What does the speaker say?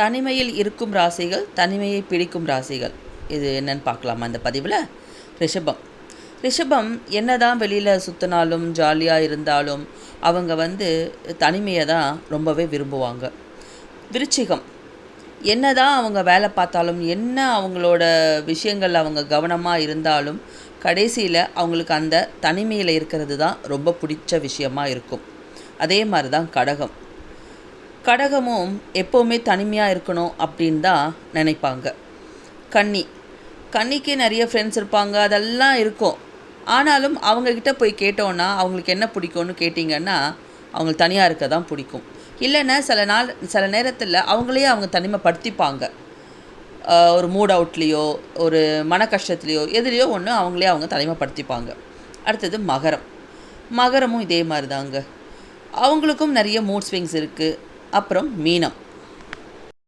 தனிமையில் இருக்கும் ராசிகள், தனிமையை பிடிக்கும் ராசிகள். இது என்னன்னு பார்க்கலாமா இந்த பதிவில்? ரிஷபம். ரிஷபம் என்னதான் வெளியில் சுற்றினாலும் ஜாலியாக இருந்தாலும் அவங்க தனிமையை தான் ரொம்பவே விரும்புவாங்க. விருச்சிகம். என்னதான் அவங்க வேலை பார்த்தாலும், என்ன அவங்களோட விஷயங்கள் அவங்க கவனமாக இருந்தாலும், கடைசியில் அவங்களுக்கு அந்த தனிமையில் இருக்கிறது தான் ரொம்ப பிடிச்ச விஷயமா இருக்கும். அதே மாதிரி தான் கடகம். கடகமும் எப்போவுமே தனிமையாக இருக்கணும் அப்படின்னு தான் நினைப்பாங்க. கன்னி. கன்னிக்கு நிறைய ஃப்ரெண்ட்ஸ் இருப்பாங்க, அதெல்லாம் இருக்கும். ஆனாலும் அவங்கக்கிட்ட போய் கேட்டோன்னா அவங்களுக்கு என்ன பிடிக்கும்னு கேட்டிங்கன்னா அவங்களுக்கு தனியாக இருக்க தான் பிடிக்கும். இல்லைன்னா சில நேரத்தில் அவங்களே அவங்க தனிமைப்படுத்திப்பாங்க. ஒரு மூட் அவுட்லேயோ ஒரு மன கஷ்டத்துலேயோ எதுலேயோ ஒன்று அவங்களே அவங்க தனிமைப்படுத்திப்பாங்க. அடுத்தது மகரம். மகரமும் இதே மாதிரி தாங்க. அவங்களுக்கும் நிறைய மூட் ஸ்விங்ஸ் இருக்குது. அப்புறம் மீனம்.